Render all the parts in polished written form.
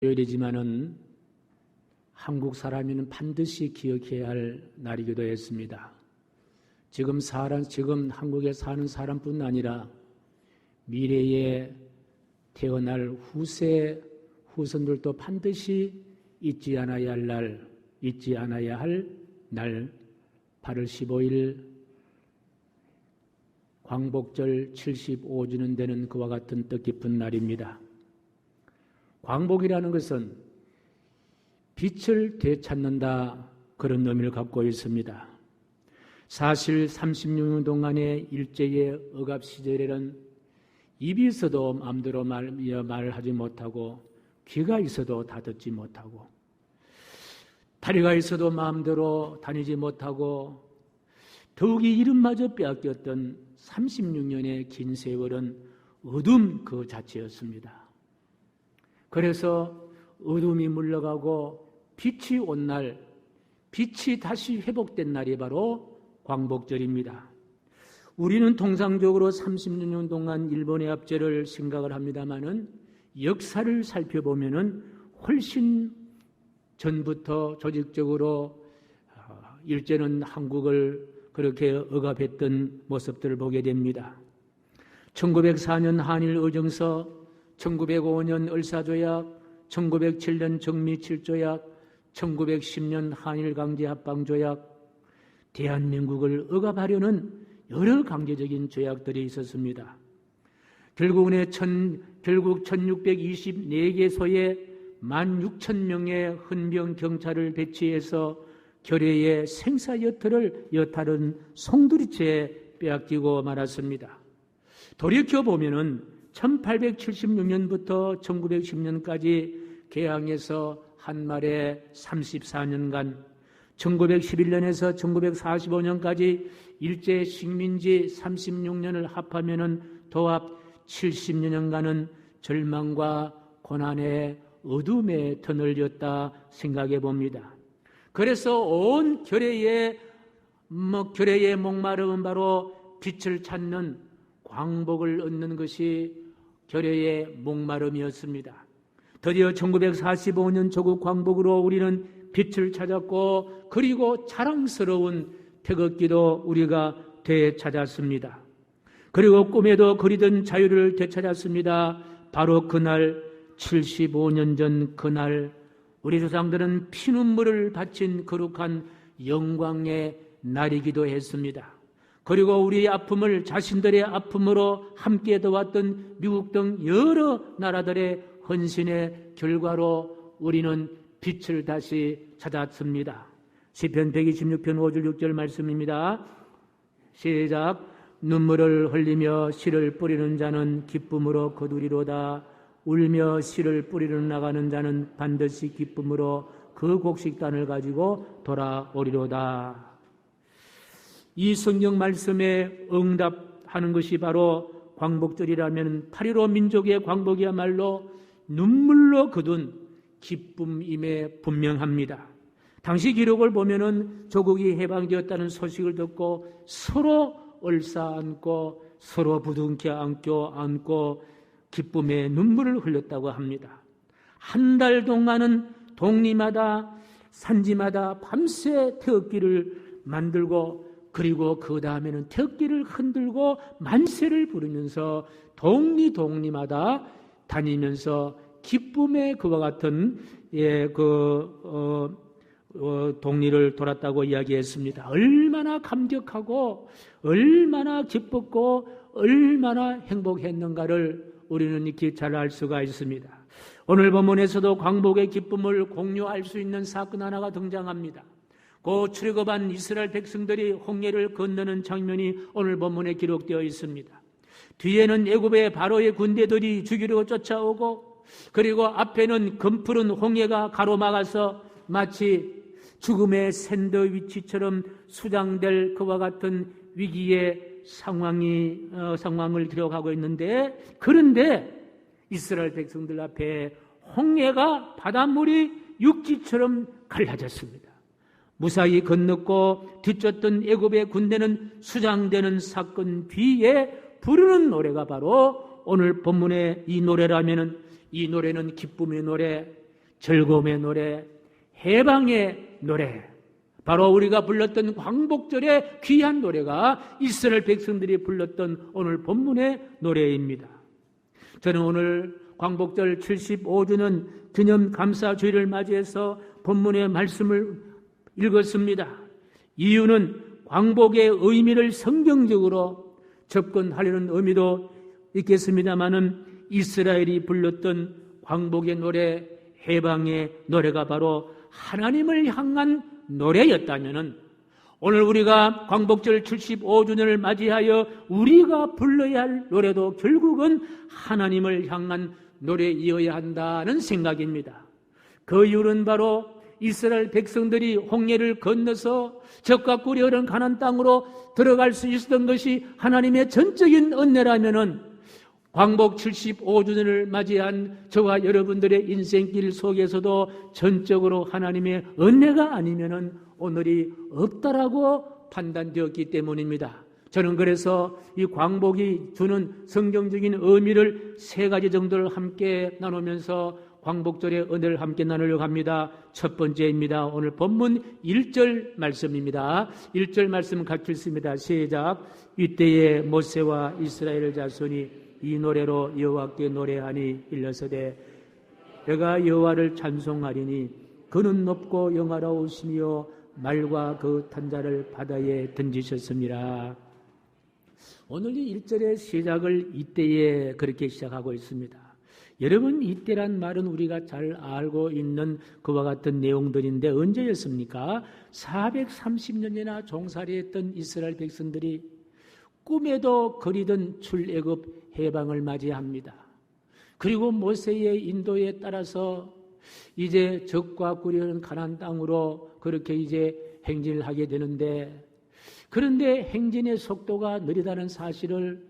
요일이지만은 한국 사람이면 반드시 기억해야 할 날이기도 했습니다. 지금 한국에 사는 사람뿐 아니라 미래에 태어날 후손들도 반드시 잊지 않아야 할 날, 8월 15일 광복절 75주년 되는 그와 같은 뜻깊은 날입니다. 광복이라는 것은 빛을 되찾는다, 그런 의미를 갖고 있습니다. 사실 36년 동안의 일제의 억압 시절에는 입이 있어도 마음대로 말을 하지 못하고, 귀가 있어도 다 듣지 못하고, 다리가 있어도 마음대로 다니지 못하고, 더욱이 이름마저 빼앗겼던 36년의 긴 세월은 어둠 그 자체였습니다. 그래서 어둠이 물러가고 빛이 온 날, 빛이 다시 회복된 날이 바로 광복절입니다. 우리는 통상적으로 36년 동안 일본의 압제를 생각을 합니다마는 역사를 살펴보면은 훨씬 전부터 조직적으로 일제는 한국을 그렇게 억압했던 모습들을 보게 됩니다. 1904년 한일의정서, 1905년 을사조약, 1907년 정미7조약, 1910년 한일강제합방조약, 대한민국을 억압하려는 여러 강제적인 조약들이 있었습니다. 결국 1624개소에 16,000명의 헌병 경찰을 배치해서 결의의 생사여탈은 송두리째 빼앗기고 말았습니다. 돌이켜보면은 1876년부터 1910년까지 개항에서 한말에 34년간, 1911년에서 1945년까지 일제 식민지 36년을 합하면은 도합 70년간은 절망과 고난의 어둠에 터널렸다 생각해 봅니다. 그래서 온 결의의 목마름은 바로 빛을 찾는 광복을 얻는 것이 결의의 목마름이었습니다. 드디어 1945년 조국 광복으로 우리는 빛을 찾았고, 그리고 자랑스러운 태극기도 우리가 되찾았습니다. 그리고 꿈에도 그리던 자유를 되찾았습니다. 바로 그날, 75년 전 그날, 우리 조상들은 피눈물을 바친 거룩한 영광의 날이기도 했습니다. 그리고 우리의 아픔을 자신들의 아픔으로 함께 도왔던 미국 등 여러 나라들의 헌신의 결과로 우리는 빛을 다시 찾았습니다. 시편 126편 5절 6절 말씀입니다. 시작. 눈물을 흘리며 씨를 뿌리는 자는 기쁨으로 거두리로다. 울며 씨를 뿌리러 나가는 자는 반드시 기쁨으로 그 곡식단을 가지고 돌아오리로다. 이 성경 말씀에 응답하는 것이 바로 광복절이라면 8.15 민족의 광복이야말로 눈물로 거둔 기쁨임에 분명합니다. 당시 기록을 보면은 조국이 해방되었다는 소식을 듣고 서로 얼싸안고 서로 부둥켜 안고 기쁨의 눈물을 흘렸다고 합니다. 한 달 동안은 동리마다 산지마다 밤새 태극기를 만들고, 그리고 그 다음에는 태극기를 흔들고 만세를 부르면서 동리마다 다니면서 기쁨의 그와 같은 동리를 돌았다고 이야기했습니다. 얼마나 감격하고 얼마나 기뻤고 얼마나 행복했는가를 우리는 이렇게 잘 알 수가 있습니다. 오늘 본문에서도 광복의 기쁨을 공유할 수 있는 사건 하나가 등장합니다. 그 출애굽한 이스라엘 백성들이 홍해를 건너는 장면이 오늘 본문에 기록되어 있습니다. 뒤에는 애굽의 바로의 군대들이 죽이려고 쫓아오고, 그리고 앞에는 검푸른 홍해가 가로막아서 마치 죽음의 샌드위치처럼 수장될 그와 같은 위기의 상황을 기록하고 있는데, 그런데 이스라엘 백성들 앞에 홍해가 바닷물이 육지처럼 갈라졌습니다. 무사히 건넜고 뒤쫓던 애굽의 군대는 수장되는 사건 뒤에 부르는 노래가 바로 오늘 본문의 이 노래라면은, 이 노래는 기쁨의 노래, 즐거움의 노래, 해방의 노래, 바로 우리가 불렀던 광복절의 귀한 노래가 이스라엘 백성들이 불렀던 오늘 본문의 노래입니다. 저는 오늘 광복절 75주년 기념 감사주일을 맞이해서 본문의 말씀을 읽었습니다. 이유는 광복의 의미를 성경적으로 접근하려는 의미도 있겠습니다마는 이스라엘이 불렀던 광복의 노래, 해방의 노래가 바로 하나님을 향한 노래였다면 오늘 우리가 광복절 75주년을 맞이하여 우리가 불러야 할 노래도 결국은 하나님을 향한 노래이어야 한다는 생각입니다. 그 이유는 바로 이스라엘 백성들이 홍해를 건너서 적과 꿀이 흐르는 가나안 땅으로 들어갈 수 있었던 것이 하나님의 전적인 은혜라면은 광복 75주년을 맞이한 저와 여러분들의 인생길 속에서도 전적으로 하나님의 은혜가 아니면은 오늘이 없다라고 판단되었기 때문입니다. 저는 그래서 이 광복이 주는 성경적인 의미를 세 가지 정도를 함께 나누면서 광복절의 은혜를 함께 나누려고 합니다. 첫 번째입니다. 오늘 본문 1절 말씀입니다. 1절 말씀 같이 읽습니다. 시작. 이때에 모세와 이스라엘 자손이 이 노래로 여호와께 노래하니 일러서되 내가 여호와를 찬송하리니 그는 높고 영화로우시며 말과 그 탄자를 바다에 던지셨습니다. 오늘 이 1절의 시작을 이때에 그렇게 시작하고 있습니다. 여러분, 이때란 말은 우리가 잘 알고 있는 그와 같은 내용들인데 언제였습니까? 430년이나 종살이했던 이스라엘 백성들이 꿈에도 그리던 출애굽 해방을 맞이합니다. 그리고 모세의 인도에 따라서 이제 적과 꿀이 흐르는 가나안 땅으로 그렇게 이제 행진을 하게 되는데, 그런데 행진의 속도가 느리다는 사실을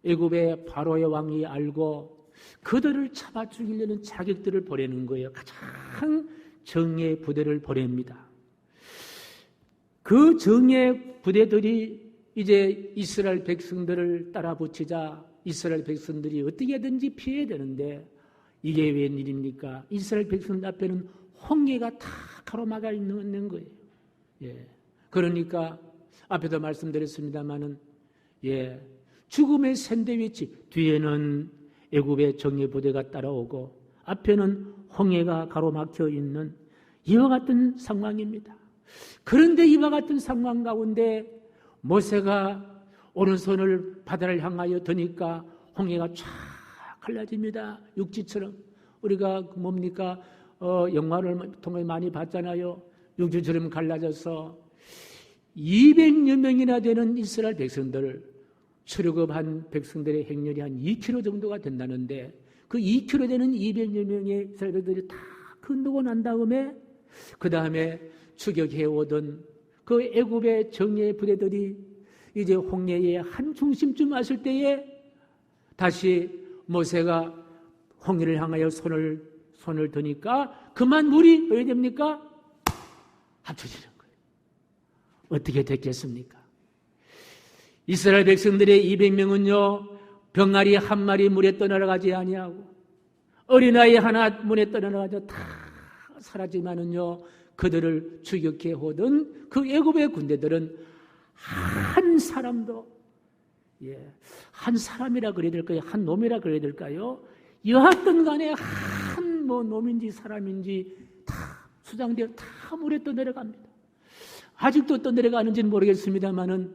애굽의 바로의 왕이 알고 그들을 잡아 죽이려는 자객들을 보내는 거예요. 가장 정예 부대를 보냅니다. 그 정예 부대들이 이제 이스라엘 백성들을 따라붙이자 이스라엘 백성들이 어떻게든지 피해야 되는데 이게 웬일입니까? 이스라엘 백성들 앞에는 홍해가 다 가로막아 있는 거예요. 예. 그러니까 앞에도 말씀드렸습니다마는 죽음의 샌드위치, 뒤에는 애굽의 정예 부대가 따라오고 앞에는 홍해가 가로막혀 있는 이와 같은 상황입니다. 그런데 이와 같은 상황 가운데 모세가 오른손을 바다를 향하여 드니까 홍해가 쫙 갈라집니다. 육지처럼. 우리가 뭡니까? 영화를 통해 많이 봤잖아요. 육지처럼 갈라져서 200여 명이나 되는 이스라엘 백성들을 출애굽한 백성들의 행렬이 한 2km 정도가 된다는데 그 2km 되는 200여 명의 이스라엘들이 다 건너고 난 다음에 그 다음에 추격해오던 그 애굽의 정예 부대들이 이제 홍해의 한 중심쯤 왔을 때에 다시 모세가 홍해를 향하여 손을 드니까 그만 물이 왜 됩니까? 합쳐지는 거예요. 어떻게 됐겠습니까? 이스라엘 백성들의 200명은요 병아리 한 마리 물에 떠내려가지 아니하고 어린아이 하나 물에 떠내려가서 다 사라지만은요 그들을 추격해 오던 그 애굽의 군대들은 한 사람도 한 사람이라 그래야 될까요? 한 놈이라 그래야 될까요? 여하튼 간에 한 놈인지 사람인지 다 수장되어 다 물에 떠내려갑니다. 아직도 떠내려가는지는 모르겠습니다만은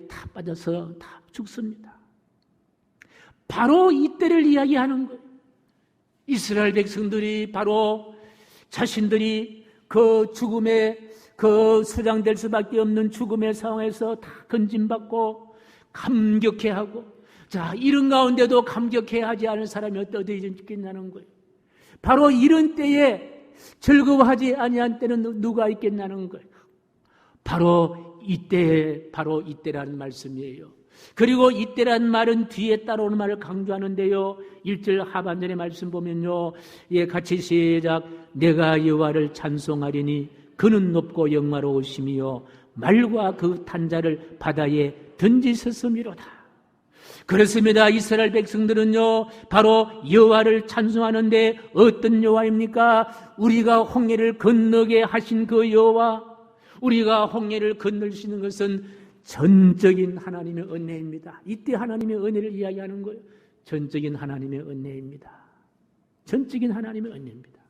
다 빠져서 다 죽습니다. 바로 이때를 이야기하는 거예요. 이스라엘 백성들이 바로 자신들이 그 죽음의 그 수장될 수밖에 없는 죽음의 상황에서 다 건진받고 감격해하고 이런 가운데도 감격해하지 않은 사람이 어떻게 있겠냐는 거예요. 바로 이런 때에 즐거워하지 아니한 때는 누가 있겠냐는 거예요. 바로 이때라는 말씀이에요. 그리고 이때라는 말은 뒤에 따라오는 말을 강조하는데요. 1절 하반절의 말씀 보면요. 같이 시작. 내가 여호와를 찬송하리니 그는 높고 영화로우시며 말과 그 탄자를 바다에 던지셨음이로다. 그렇습니다. 이스라엘 백성들은요, 바로 여호와를 찬송하는데 어떤 여호와입니까? 우리가 홍해를 건너게 하신 그 여호와, 우리가 홍해를 건널 수 있는 것은 전적인 하나님의 은혜입니다. 이때 하나님의 은혜를 이야기하는 거예요. 전적인 하나님의 은혜입니다. 전적인 하나님의 은혜입니다.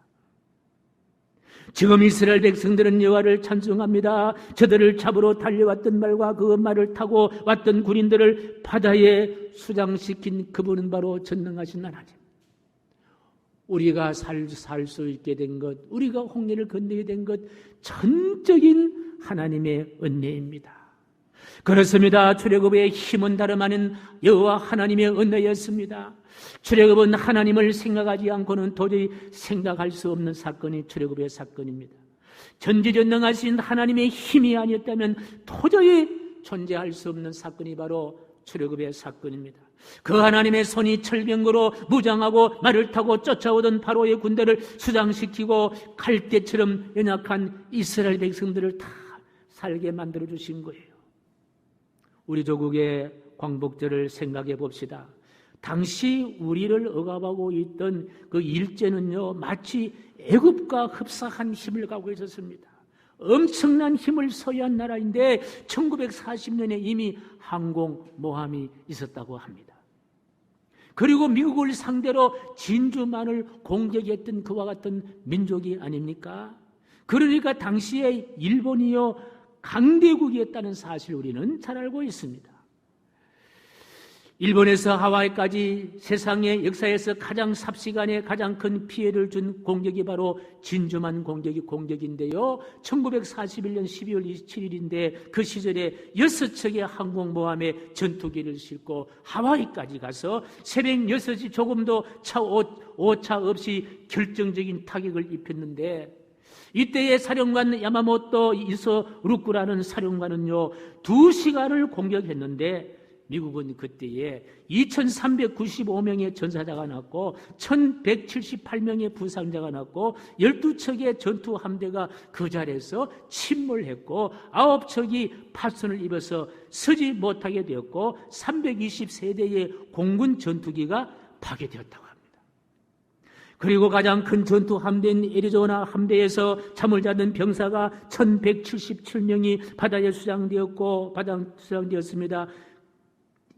지금 이스라엘 백성들은 여호와를 찬송합니다. 저들을 잡으러 달려왔던 말과 그 말을 타고 왔던 군인들을 바다에 수장시킨 그분은 바로 전능하신 하나님. 우리가 살 수 있게 된 것, 우리가 홍해를 건너게 된 것, 전적인 하나님의 은혜입니다. 그렇습니다. 출애굽의 힘은 다름 아닌 여호와 하나님의 은혜였습니다. 출애굽은 하나님을 생각하지 않고는 도저히 생각할 수 없는 사건이 출애굽의 사건입니다. 전지전능하신 하나님의 힘이 아니었다면 도저히 존재할 수 없는 사건이 바로 출애굽의 사건입니다. 그 하나님의 손이 철병거로 무장하고 말을 타고 쫓아오던 바로의 군대를 수장시키고 갈대처럼 연약한 이스라엘 백성들을 다 살게 만들어 주신 거예요. 우리 조국의 광복절을 생각해 봅시다. 당시 우리를 억압하고 있던 그 일제는요, 마치 애굽과 흡사한 힘을 갖고 있었습니다. 엄청난 힘을 소유한 나라인데 1940년에 이미 항공모함이 있었다고 합니다. 그리고 미국을 상대로 진주만을 공격했던 그와 같은 민족이 아닙니까? 그러니까 당시에 일본이요, 강대국이었다는 사실 우리는 잘 알고 있습니다. 일본에서 하와이까지 세상의 역사에서 가장 삽시간에 가장 큰 피해를 준 공격이 바로 진주만 공격인데요. 1941년 12월 27일인데 그 시절에 6척의 항공모함에 전투기를 싣고 하와이까지 가서 새벽 6시 조금도 오차 없이 결정적인 타격을 입혔는데 이때의 사령관 야마모토 이소루쿠라는 사령관은요 2시간을 공격했는데 미국은 그때에 2395명의 전사자가 났고 1178명의 부상자가 났고 12척의 전투함대가 그 자리에서 침몰했고 9척이 파손을 입어서 서지 못하게 되었고 320세대의 공군 전투기가 파괴되었다고 합니다. 그리고 가장 큰 전투 함대인 애리조나 함대에서 잠을 자던 병사가 1177명이 바다에 수장되었습니다.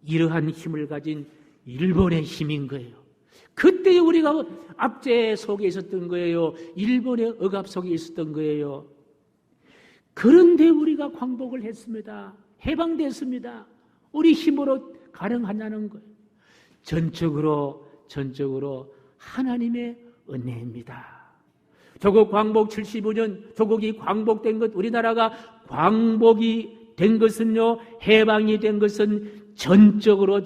이러한 힘을 가진 일본의 힘인 거예요. 그때 우리가 압제 속에 있었던 거예요. 일본의 억압 속에 있었던 거예요. 그런데 우리가 광복을 했습니다. 해방됐습니다. 우리 힘으로 가능하냐는 거예요. 전적으로 하나님의 은혜입니다. 조국 광복 75년, 조국이 광복된 것, 우리나라가 광복이 된 것은요, 해방이 된 것은 전적으로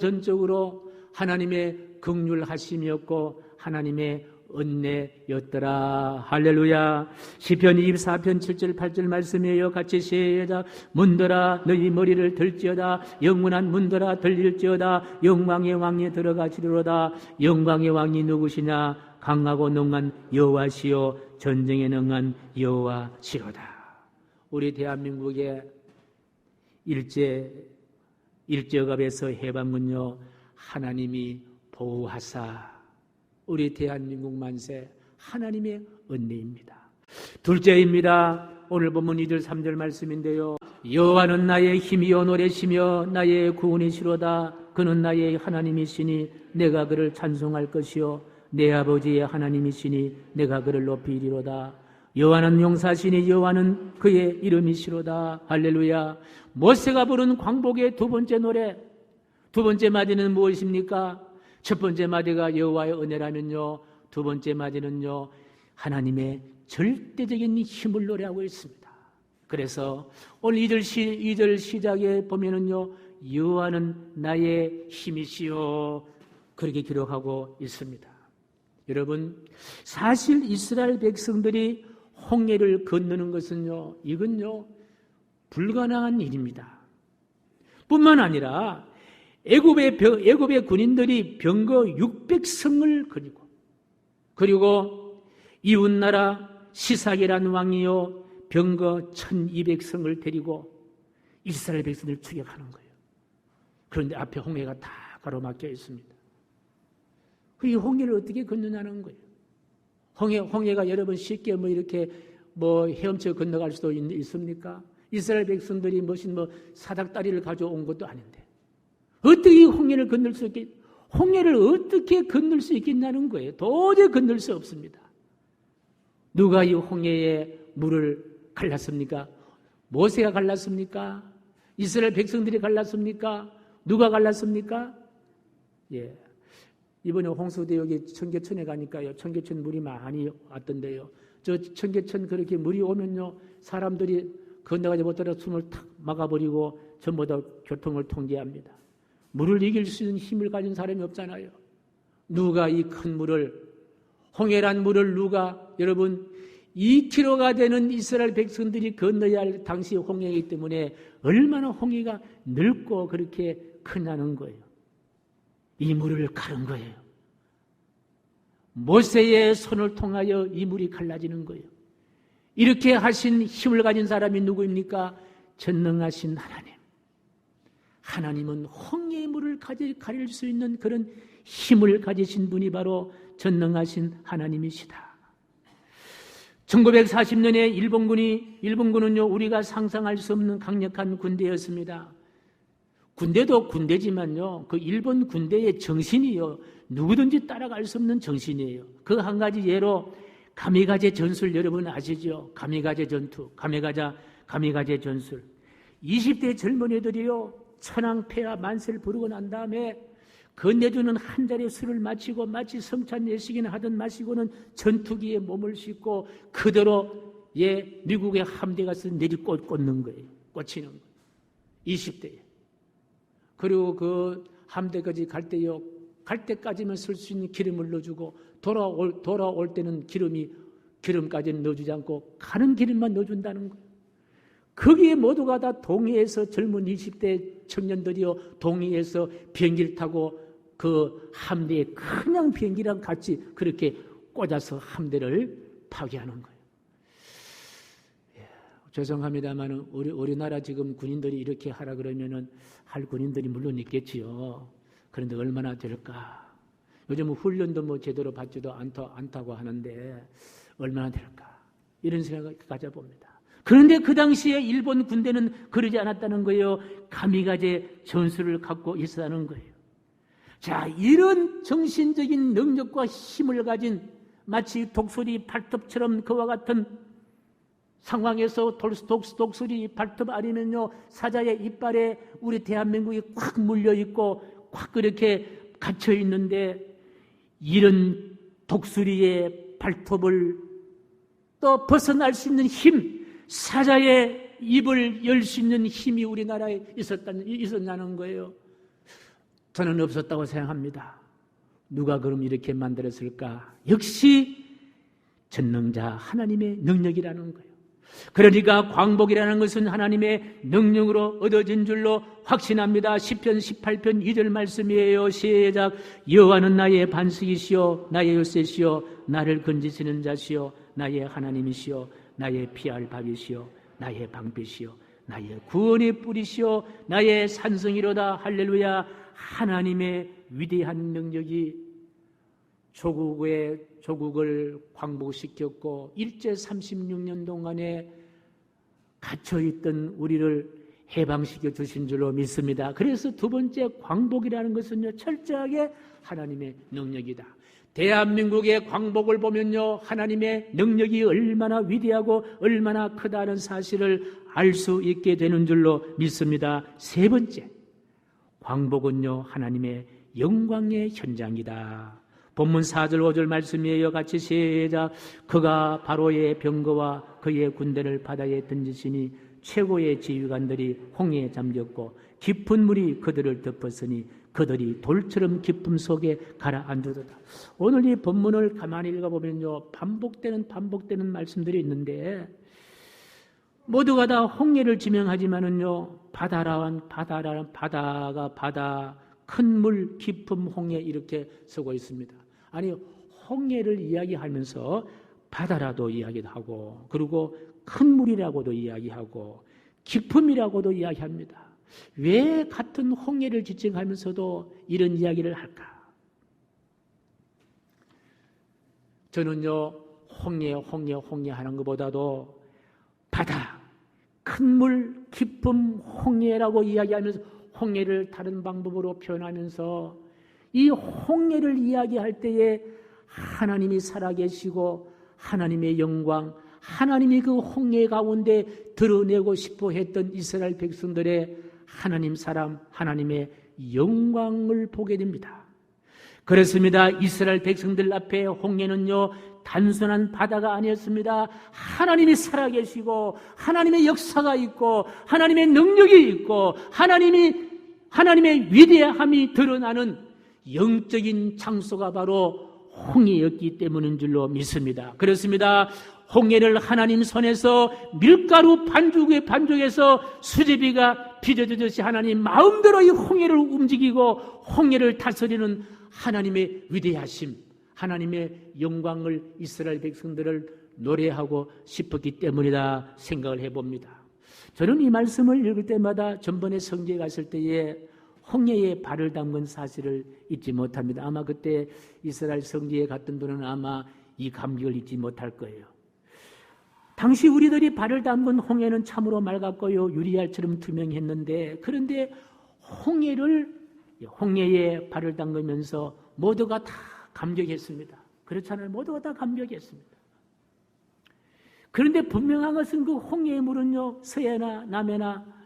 하나님의 긍휼하심이었고 하나님의 은혜였더라. 할렐루야. 시편 24편 7절 8절 말씀이에요. 같이 시작. 문들아 너희 머리를 들지어다. 영원한 문들아 들릴지어다. 영광의 왕이 들어가시리로다. 영광의 왕이 누구시냐? 강하고 능한 여호와시요 전쟁에 능한 여호와시로다. 우리 대한민국의 일제억압에서 해방은요 하나님이 보호하사 우리 대한민국 만세 하나님의 은혜입니다. 둘째입니다. 오늘 본문 2절 3절 말씀인데요. 여호와는 나의 힘이요 노래시며 나의 구원이시로다. 그는 나의 하나님이시니 내가 그를 찬송할 것이요 내 아버지의 하나님이시니 내가 그를 높이리로다. 여호와는 용사시니 여호와는 그의 이름이시로다. 할렐루야. 모세가 부른 광복의 두 번째 노래, 두 번째 마디는 무엇입니까? 첫 번째 마디가 여호와의 은혜라면요, 두 번째 마디는요 하나님의 절대적인 힘을 노래하고 있습니다. 그래서 오늘 2절 시작에 보면은요 여호와는 나의 힘이시요 그렇게 기록하고 있습니다. 여러분, 사실 이스라엘 백성들이 홍해를 건너는 것은요 이건요 불가능한 일입니다. 뿐만 아니라 애굽의 군인들이 병거 600성을 그리고 이웃나라 시삭이란 왕이요 병거 1200성을 데리고 이스라엘 백성들을 추격하는 거예요. 그런데 앞에 홍해가 다 가로막혀 있습니다. 이 홍해를 어떻게 건너냐는 거예요. 홍해가 여러분 쉽게 이렇게 헤엄쳐 건너갈 수도 있습니까? 이스라엘 백성들이 무슨 사닥다리를 가져온 것도 아닌데 어떻게 이 홍해를 건널 수 있겠? 홍해를 어떻게 건널 수 있겠냐는 거예요. 도저히 건널 수 없습니다. 누가 이 홍해의 물을 갈랐습니까? 모세가 갈랐습니까? 이스라엘 백성들이 갈랐습니까? 누가 갈랐습니까? 예. 이번에 홍수대 여기 청계천에 가니까요. 청계천 물이 많이 왔던데요. 저 청계천 그렇게 물이 오면요. 사람들이 건너가지 못하다 숨을 탁 막아버리고 전부 다 교통을 통제합니다. 물을 이길 수 있는 힘을 가진 사람이 없잖아요. 누가 이 큰 물을, 홍해란 물을 누가, 여러분 2km가 되는 이스라엘 백성들이 건너야 할 당시 홍해이기 때문에 얼마나 홍해가 넓고 그렇게 크냐는 거예요. 이 물을 가른 거예요. 모세의 손을 통하여 이 물이 갈라지는 거예요. 이렇게 하신 힘을 가진 사람이 누구입니까? 전능하신 하나님. 하나님은 홍해의 물을 가릴 수 있는 그런 힘을 가지신 분이 바로 전능하신 하나님이시다. 1940년에 일본군은요, 우리가 상상할 수 없는 강력한 군대였습니다. 군대도 군대지만요, 그 일본 군대의 정신이요, 누구든지 따라갈 수 없는 정신이에요. 그 한 가지 예로 가미가제 전술 여러분 아시죠? 가미가제 전투, 가미가제 전술. 20대 젊은이들이요, 천황폐하 만세를 부르고 난 다음에 건네주는 한 자리 술을 마시고 마치 성찬 예식이나 하듯 마시고는 전투기에 몸을 싣고 그대로 미국의 함대 가서 내리꽂는 거예요. 꽂히는 거예요. 20대에. 그리고 그 함대까지 갈 때까지만 쓸 수 있는 기름을 넣어주고 돌아올 때는 기름까지는 넣어주지 않고 가는 기름만 넣어준다는 거예요. 거기에 모두가 다 동해에서 젊은 20대 청년들이요, 동해에서 비행기를 타고 그 함대에 그냥 비행기랑 같이 그렇게 꽂아서 함대를 파괴하는 거예요. 죄송합니다만 우리나라 지금 군인들이 이렇게 하라 그러면은 할 군인들이 물론 있겠지요. 그런데 얼마나 될까? 요즘 훈련도 제대로 받지도 않다고 하는데 얼마나 될까? 이런 생각을 가져봅니다. 그런데 그 당시에 일본 군대는 그러지 않았다는 거예요. 가미가제 전술을 갖고 있었다는 거예요. 자, 이런 정신적인 능력과 힘을 가진 마치 독수리 발톱처럼 그와 같은 상황에서 독수리 발톱 아니면요, 사자의 이빨에 우리 대한민국이 꽉 물려있고 꽉 그렇게 갇혀있는데 이런 독수리의 발톱을 또 벗어날 수 있는 힘, 사자의 입을 열 수 있는 힘이 우리나라에 있었냐는 거예요. 저는 없었다고 생각합니다. 누가 그럼 이렇게 만들었을까? 역시 전능자 하나님의 능력이라는 거예요. 그러니까 광복이라는 것은 하나님의 능력으로 얻어진 줄로 확신합니다. 시편 18편 2절 말씀이에요. 시작. 여호와는 나의 반석이시요 나의 요새시요 나를 건지시는 자시요 나의 하나님이시요 나의 피할 밥이시요 나의 방패시요 나의 구원의 뿌리시요 나의 산성이로다. 할렐루야. 하나님의 위대한 능력이 조국을 광복시켰고 일제 36년 동안에 갇혀있던 우리를 해방시켜 주신 줄로 믿습니다. 그래서 두 번째 광복이라는 것은요, 철저하게 하나님의 능력이다. 대한민국의 광복을 보면요, 하나님의 능력이 얼마나 위대하고 얼마나 크다는 사실을 알 수 있게 되는 줄로 믿습니다. 세 번째, 광복은요, 하나님의 영광의 현장이다. 본문 4절 5절 말씀이에요. 같이 시작. 그가 바로의 병거와 그의 군대를 바다에 던지시니 최고의 지휘관들이 홍해에 잠겼고 깊은 물이 그들을 덮었으니 그들이 돌처럼 깊음 속에 가라앉으도다. 오늘 이 본문을 가만히 읽어보면요, 반복되는 말씀들이 있는데 모두가 다 홍해를 지명하지만은요, 바다가 바다, 큰 물, 깊음 홍해 이렇게 쓰고 있습니다. 아니, 홍해를 이야기하면서 바다라도 이야기도 하고, 그리고 큰 물이라고도 이야기하고, 깊음이라고도 이야기합니다. 왜 같은 홍해를 지칭하면서도 이런 이야기를 할까? 저는요, 홍해 하는 것보다도 바다, 큰 물, 깊음, 홍해라고 이야기하면서 홍해를 다른 방법으로 표현하면서 이 홍해를 이야기할 때에 하나님이 살아계시고 하나님의 영광, 하나님이 그 홍해 가운데 드러내고 싶어 했던 이스라엘 백성들의 하나님 사람, 하나님의 영광을 보게 됩니다. 그렇습니다. 이스라엘 백성들 앞에 홍해는요, 단순한 바다가 아니었습니다. 하나님이 살아계시고 하나님의 역사가 있고 하나님의 능력이 있고 하나님의 위대함이 드러나는 영적인 장소가 바로 홍해였기 때문인 줄로 믿습니다. 그렇습니다. 홍해를 하나님 손에서 밀가루 반죽에서 수제비가 빚어지듯이 하나님 마음대로 이 홍해를 움직이고 홍해를 다스리는 하나님의 위대하심, 하나님의 영광을 이스라엘 백성들을 노래하고 싶었기 때문이다 생각을 해봅니다. 저는 이 말씀을 읽을 때마다 전번에 성지에 갔을 때에 홍해에 발을 담근 사실을 잊지 못합니다. 아마 그때 이스라엘 성지에 갔던 분은 아마 이 감격을 잊지 못할 거예요. 당시 우리들이 발을 담근 홍해는 참으로 맑았고요, 유리알처럼 투명했는데, 그런데 홍해에 발을 담그면서 모두가 다 감격했습니다. 그렇잖아요. 모두가 다 감격했습니다. 그런데 분명한 것은 그 홍해의 물은요, 서해나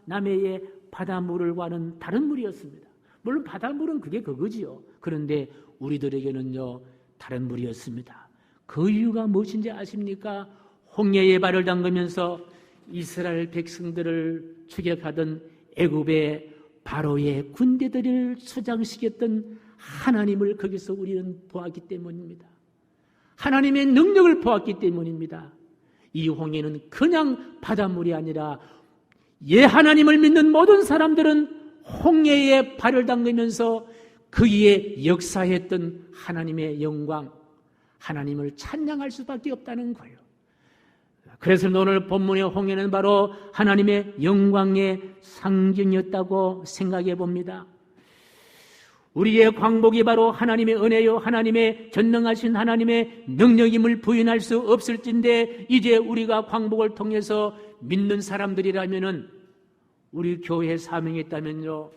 남해의 바닷물과는 다른 물이었습니다. 물론 바닷물은 그거지요. 그런데 우리들에게는요, 다른 물이었습니다. 그 이유가 무엇인지 아십니까? 홍해에 발을 담그면서 이스라엘 백성들을 추격하던 애굽의 바로의 군대들을 수장시켰던 하나님을 거기서 우리는 보았기 때문입니다. 하나님의 능력을 보았기 때문입니다. 이 홍해는 그냥 바닷물이 아니라 하나님을 믿는 모든 사람들은 홍해에 발을 담그면서 거기에 역사했던 하나님의 영광, 하나님을 찬양할 수밖에 없다는 거예요. 그래서 오늘 본문의 홍해는 바로 하나님의 영광의 상징이었다고 생각해 봅니다. 우리의 광복이 바로 하나님의 은혜요, 하나님의 전능하신 하나님의 능력임을 부인할 수 없을진데, 이제 우리가 광복을 통해서 믿는 사람들이라면은, 우리 교회의 사명이 있다면요,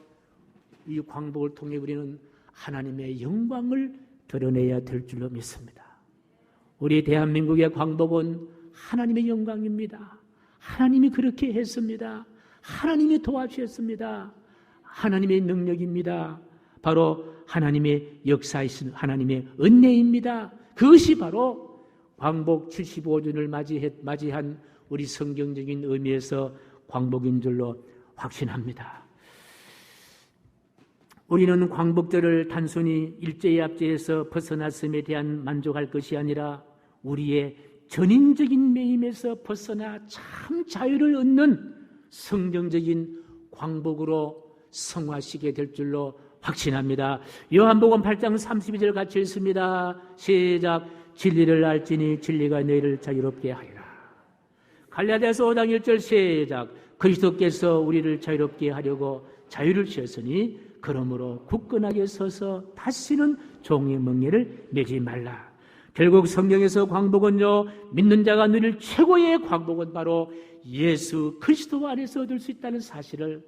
이 광복을 통해 우리는 하나님의 영광을 드러내야 될 줄로 믿습니다. 우리 대한민국의 광복은 하나님의 영광입니다. 하나님이 그렇게 했습니다. 하나님이 도와주셨습니다. 하나님의 능력입니다. 바로 하나님의 역사이신 하나님의 은혜입니다. 그것이 바로 광복 75주년을 맞이한 우리 성경적인 의미에서 광복인 줄로 확신합니다. 우리는 광복절을 단순히 일제의 압제에서 벗어났음에 대한 만족할 것이 아니라 우리의 전인적인 매임에서 벗어나 참 자유를 얻는 성경적인 광복으로 성화시게 될 줄로 확신합니다. 요한복음 8장 32절 같이 읽습니다. 시작. 진리를 알지니 진리가 너희를 자유롭게 하리라. 갈라디아서 5장 1절 시작. 그리스도께서 우리를 자유롭게 하려고 자유를 주셨으니 그러므로 굳건하게 서서 다시는 종의 멍에를 매지 말라. 결국 성경에서 광복은요, 믿는 자가 누릴 최고의 광복은 바로 예수 그리스도 안에서 얻을 수 있다는 사실을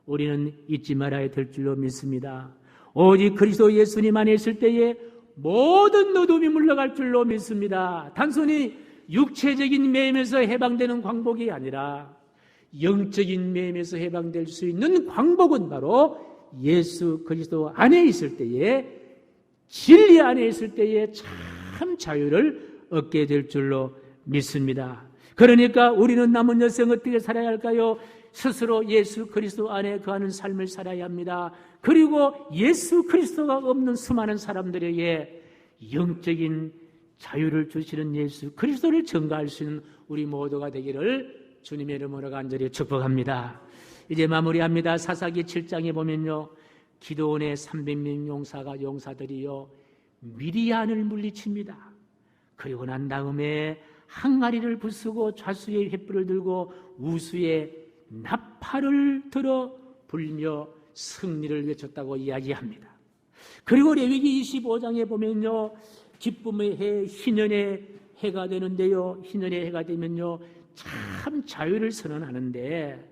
우리는 잊지 말아야 될 줄로 믿습니다. 오직 그리스도 예수님 안에 있을 때에 모든 어둠이 물러갈 줄로 믿습니다. 단순히 육체적인 매임에서 해방되는 광복이 아니라 영적인 매임에서 해방될 수 있는 광복은 바로 예수 그리스도 안에 있을 때에, 진리 안에 있을 때에 참 자유를 얻게 될 줄로 믿습니다. 그러니까 우리는 남은 여생 어떻게 살아야 할까요? 스스로 예수 그리스도 안에 거하는 삶을 살아야 합니다. 그리고 예수 그리스도가 없는 수많은 사람들에게 영적인 자유를 주시는 예수 그리스도를 전가할 수 있는 우리 모두가 되기를 주님의 이름으로 간절히 축복합니다. 이제 마무리합니다. 사사기 7장에 보면요, 기드온의 300명 용사들이요 미디안을 물리칩니다. 그리고 난 다음에 항아리를 부수고 좌수의 횃불을 들고 우수의 나팔을 들어 불며 승리를 외쳤다고 이야기합니다. 그리고 레위기 25장에 보면요, 기쁨의 해, 희년의 해가 되는데요, 희년의 해가 되면요 참 자유를 선언하는데,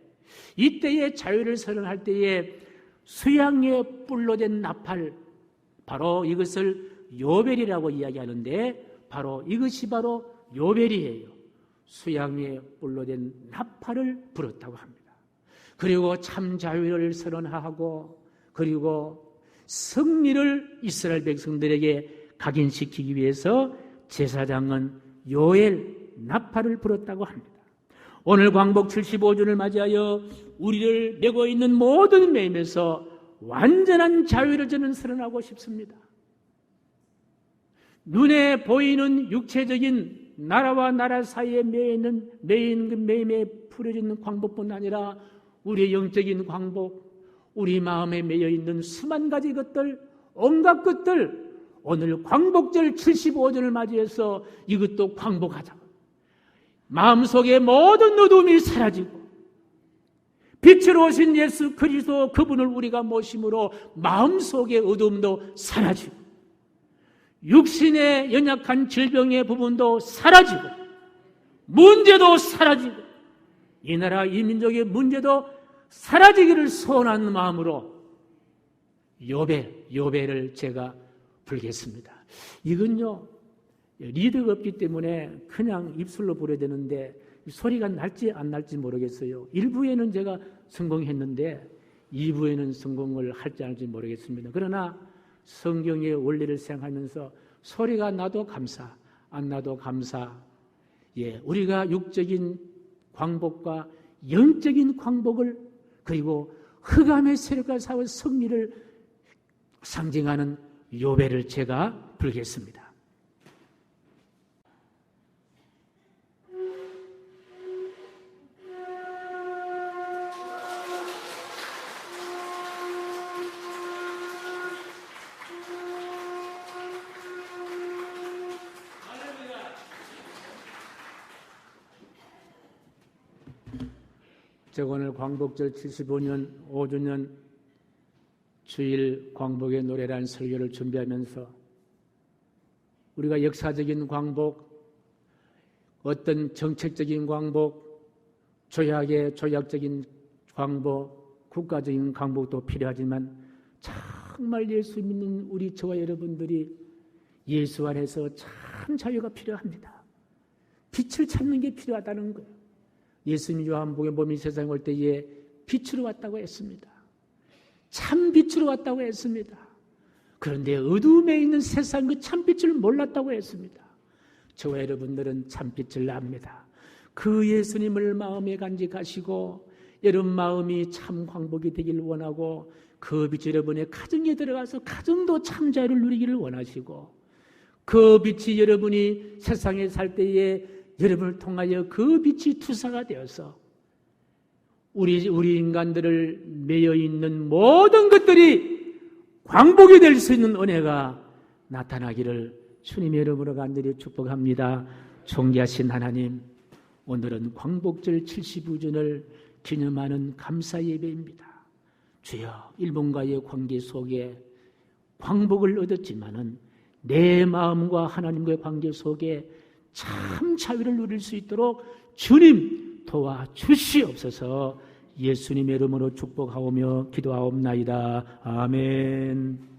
이때에 자유를 선언할 때에 수양의 뿔로 된 나팔, 바로 이것을 요벨이라고 이야기하는데, 바로 이것이 바로 요벨이에요. 수양의 뿔로 된 나팔을 불었다고 합니다. 그리고 참 자유를 선언하고, 그리고 승리를 이스라엘 백성들에게 각인시키기 위해서 제사장은 요엘 나팔을 불었다고 합니다. 오늘 광복 75주를 맞이하여 우리를 메고 있는 모든 매임에서 완전한 자유를 저는 선언하고 싶습니다. 눈에 보이는 육체적인 나라와 나라 사이에 매인 그 매임에 풀어지는 광복뿐 아니라 우리의 영적인 광복, 우리 마음에 매여 있는 수만 가지 것들, 온갖 것들, 오늘 광복절 75주를 맞이해서 이것도 광복하자. 마음속의 모든 어둠이 사라지고 빛으로 오신 예수 그리스도 그분을 우리가 모심으로 마음속의 어둠도 사라지고 육신의 연약한 질병의 부분도 사라지고 문제도 사라지고 이 나라 이 민족의 문제도 사라지기를 소원하는 마음으로 요배를 제가 불겠습니다. 이건요 리드가 없기 때문에 그냥 입술로 부려야 되는데 소리가 날지 안 날지 모르겠어요. 1부에는 제가 성공했는데 2부에는 성공을 할지 안 할지 모르겠습니다. 그러나 성경의 원리를 생각하면서 소리가 나도 감사, 안 나도 감사. 우리가 육적인 광복과 영적인 광복을, 그리고 흑암의 세력과 싸워 승리를 상징하는 요배를 제가 불겠습니다. 제가 오늘 광복절 75년 5주년 주일 광복의 노래라는 설교를 준비하면서 우리가 역사적인 광복, 어떤 정책적인 광복, 조약적인 광복, 국가적인 광복도 필요하지만 정말 예수 믿는 우리 저와 여러분들이 예수 안에서 참 자유가 필요합니다. 빛을 찾는 게 필요하다는 거예요. 예수님 요한복음 보면 세상에 올 때에 빛으로 왔다고 했습니다. 참 빛으로 왔다고 했습니다. 그런데 어둠에 있는 세상 그 참빛을 몰랐다고 했습니다. 저와 여러분들은 참빛을 압니다. 그 예수님을 마음에 간직하시고 여러분 마음이 참 광복이 되길 원하고 그 빛이 여러분의 가정에 들어가서 가정도 참 자유를 누리기를 원하시고 그 빛이 여러분이 세상에 살 때에 여러분을 통하여 그 빛이 투사가 되어서 우리 인간들을 매여 있는 모든 것들이 광복이 될 수 있는 은혜가 나타나기를 주님의 이름으로 간절히 축복합니다. 존귀하신 하나님, 오늘은 광복절 75주년을 기념하는 감사 예배입니다. 주여, 일본과의 관계 속에 광복을 얻었지만은 내 마음과 하나님과의 관계 속에 참 자유를 누릴 수 있도록 주님 도와주시옵소서. 예수님의 이름으로 축복하오며 기도하옵나이다. 아멘.